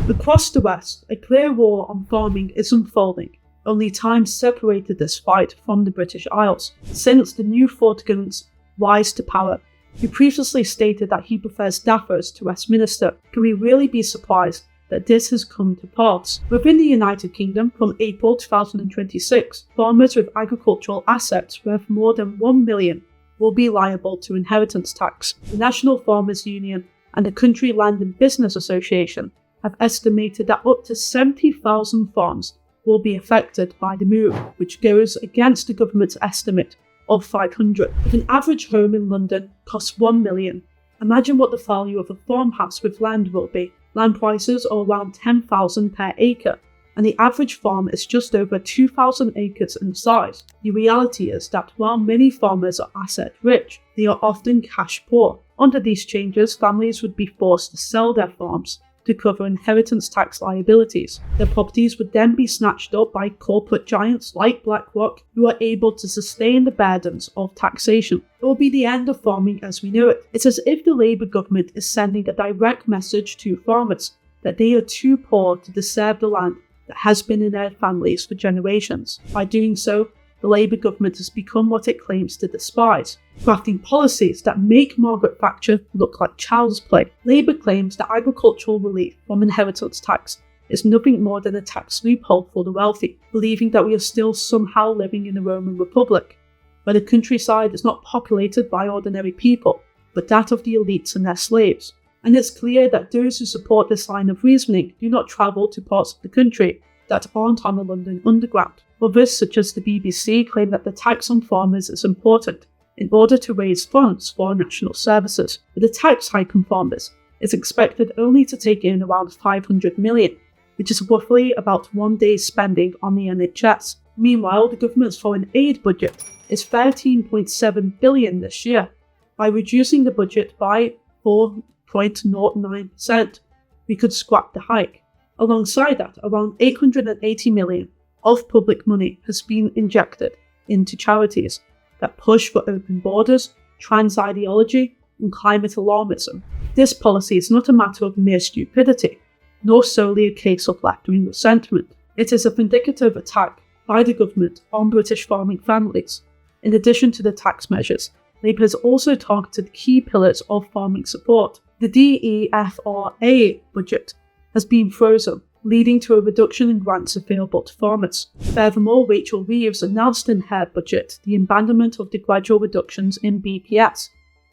Across the West, a clear war on farming is unfolding. Only time separated this fight from the British Isles. Since the new Vortigern's rise to power, who previously stated that he prefers Davos to Westminster, can we really be surprised that this has come to pass? Within the United Kingdom, from April 2026, farmers with agricultural assets worth more than $1 million will be liable to inheritance tax. The National Farmers Union and the Country Land and Business Association have estimated that up to 70,000 farms will be affected by the move, which goes against the government's estimate of 500. If an average home in London costs $1 million, imagine what the value of a farmhouse with land will be. Land prices are around $10,000 per acre, and the average farm is just over 2,000 acres in size. The reality is that while many farmers are asset rich, they are often cash poor. Under these changes, families would be forced to sell their farms to cover inheritance tax liabilities. Their properties would then be snatched up by corporate giants like BlackRock, who are able to sustain the burdens of taxation. It will be the end of farming as we know it. It's as if the Labour government is sending a direct message to farmers that they are too poor to deserve the land that has been in their families for generations. By doing so, the Labour government has become what it claims to despise, crafting policies that make Margaret Thatcher look like child's play. Labour claims that agricultural relief from inheritance tax is nothing more than a tax loophole for the wealthy, believing that we are still somehow living in the Roman Republic, where the countryside is not populated by ordinary people, but that of the elites and their slaves. And it's clear that those who support this line of reasoning do not travel to parts of the country that aren't on the London Underground. Others, such as the BBC, claim that the tax on farmers is important in order to raise funds for national services. But the tax hike on farmers is expected only to take in around $500 million, which is roughly about one day's spending on the NHS. Meanwhile, the government's foreign aid budget is $13.7 billion this year. By reducing the budget by 4.09%, we could scrap the hike. Alongside that, around $880 million of public money has been injected into charities that push for open borders, trans ideology, and climate alarmism. This policy is not a matter of mere stupidity, nor solely a case of left-wing resentment. It is a vindictive attack by the government on British farming families. In addition to the tax measures, Labour has also targeted key pillars of farming support. The DEFRA budget has been frozen, leading to a reduction in grants available to farmers. Furthermore, Rachel Reeves announced in her budget the abandonment of the gradual reductions in BPS,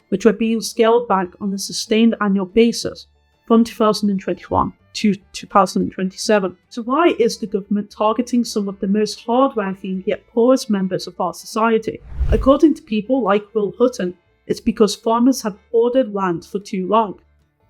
which were being scaled back on a sustained annual basis from 2021 to 2027. So why is the government targeting some of the most hard-working yet poorest members of our society? According to people like Will Hutton, it's because farmers have hoarded land for too long,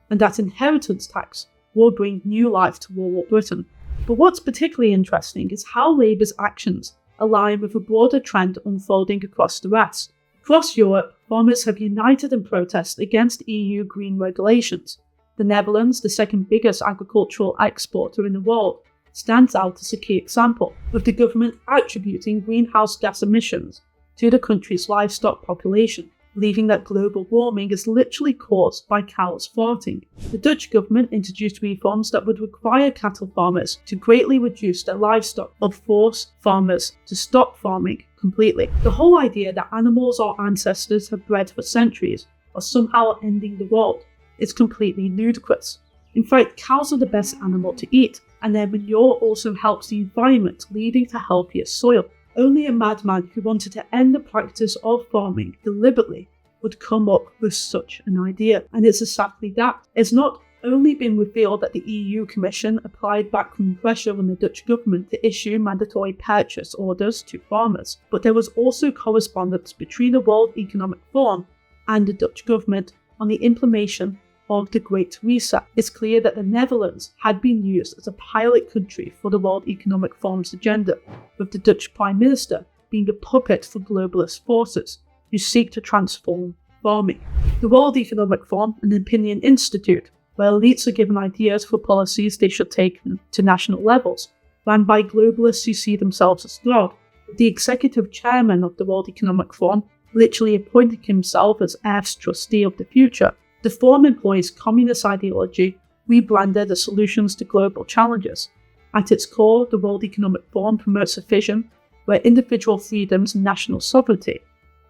and that inheritance tax will bring new life to rural Britain. But what's particularly interesting is how Labour's actions align with a broader trend unfolding across the West. Across Europe, farmers have united in protest against EU green regulations. The Netherlands, the second biggest agricultural exporter in the world, stands out as a key example, with the government attributing greenhouse gas emissions to the country's livestock population, believing that global warming is literally caused by cows farting. The Dutch government introduced reforms that would require cattle farmers to greatly reduce their livestock, or force farmers to stop farming completely. The whole idea that animals our ancestors have bred for centuries are somehow ending the world is completely ludicrous. In fact, cows are the best animal to eat, and their manure also helps the environment, leading to healthier soil. Only a madman who wanted to end the practice of farming deliberately would come up with such an idea. And it's exactly that. It's not only been revealed that the EU Commission applied backroom pressure on the Dutch government to issue mandatory purchase orders to farmers, but there was also correspondence between the World Economic Forum and the Dutch government on the implementation of the Great Reset. It's clear that the Netherlands had been used as a pilot country for the World Economic Forum's agenda, with the Dutch Prime Minister being a puppet for globalist forces who seek to transform farming. The World Economic Forum, an opinion institute where elites are given ideas for policies they should take to national levels, ran by globalists who see themselves as God, with the executive chairman of the World Economic Forum literally appointing himself as Earth's trustee of the future. The forum employs communist ideology rebranded as solutions to global challenges. At its core, the World Economic Forum promotes a vision where individual freedoms and national sovereignty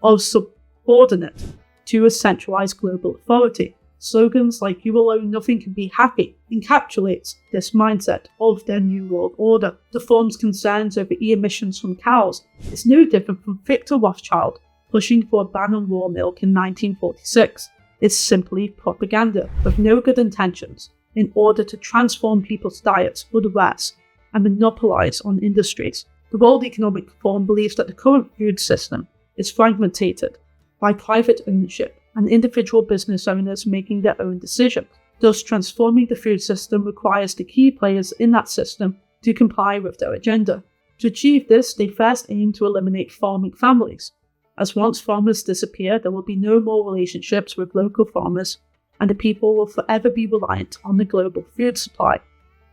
are subordinate to a centralized global authority. Slogans like "You alone, nothing can be happy" encapsulates this mindset of their New World Order. The forum's concerns over emissions from cows is no different from Victor Rothschild pushing for a ban on raw milk in 1946. It's simply propaganda with no good intentions in order to transform people's diets for the West and monopolize on industries. The World Economic Forum believes that the current food system is fragmented by private ownership and individual business owners making their own decisions. Thus, transforming the food system requires the key players in that system to comply with their agenda. To achieve this, they first aim to eliminate farming families, as once farmers disappear, there will be no more relationships with local farmers, and the people will forever be reliant on the global food supply,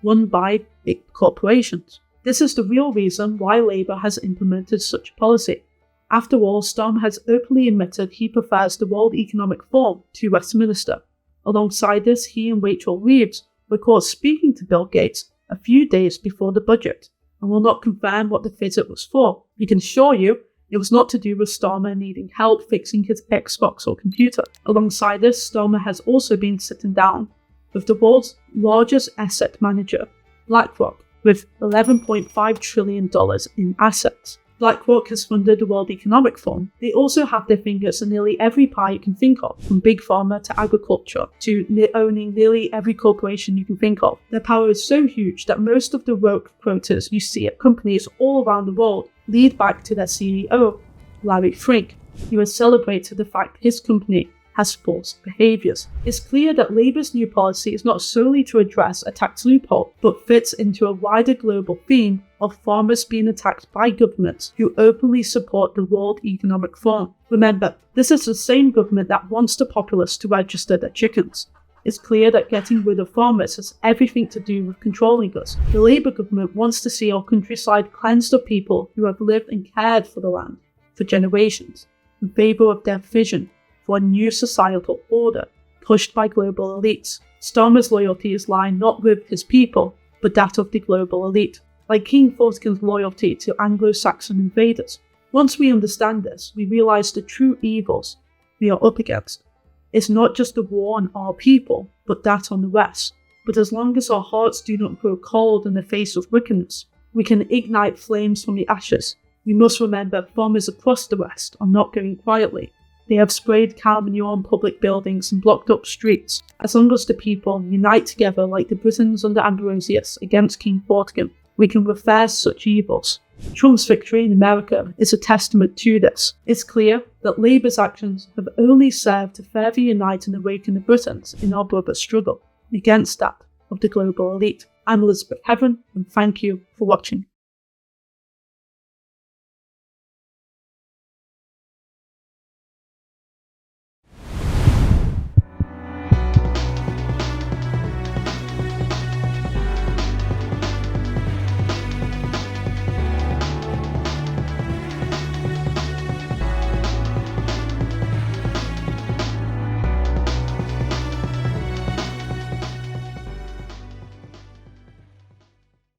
run by big corporations. This is the real reason why Labour has implemented such policy. After all, Starmer has openly admitted he prefers the World Economic Forum to Westminster. Alongside this, he and Rachel Reeves were caught speaking to Bill Gates a few days before the budget, and will not confirm what the visit was for. We can assure you it was not to do with Starmer needing help fixing his Xbox or computer. Alongside this, Starmer has also been sitting down with the world's largest asset manager, BlackRock, with $11.5 trillion in assets. BlackRock has funded the World Economic Forum. They also have their fingers in nearly every pie you can think of, from big pharma to agriculture, to owning nearly every corporation you can think of. Their power is so huge that most of the woke quotas you see at companies all around the world lead back to their CEO, Larry Fink, who has celebrated the fact his company has forced behaviours. It's clear that Labour's new policy is not solely to address a tax loophole, but fits into a wider global theme of farmers being attacked by governments who openly support the World Economic Forum. Remember, this is the same government that wants the populace to register their chickens. It's clear that getting rid of farmers has everything to do with controlling us. The Labour government wants to see our countryside cleansed of people who have lived and cared for the land for generations, in favour of their vision for a new societal order pushed by global elites. Starmer's loyalties lie not with his people, but that of the global elite, like King Fortune loyalty to Anglo-Saxon invaders. Once we understand this, we realise the true evils we are up against. It's not just the war on our people, but that on the West. But as long as our hearts do not grow cold in the face of wickedness, we can ignite flames from the ashes. We must remember farmers across the West are not going quietly. They have sprayed cow manure on public buildings and blocked up streets. As long as the people unite together like the Britons under Ambrosius against King Vortigern, we can reverse such evils. Trump's victory in America is a testament to this. It's clear that Labour's actions have only served to further unite and awaken the Britons in our brother struggle against that of the global elite. I'm Elizabeth Heverin, and thank you for watching.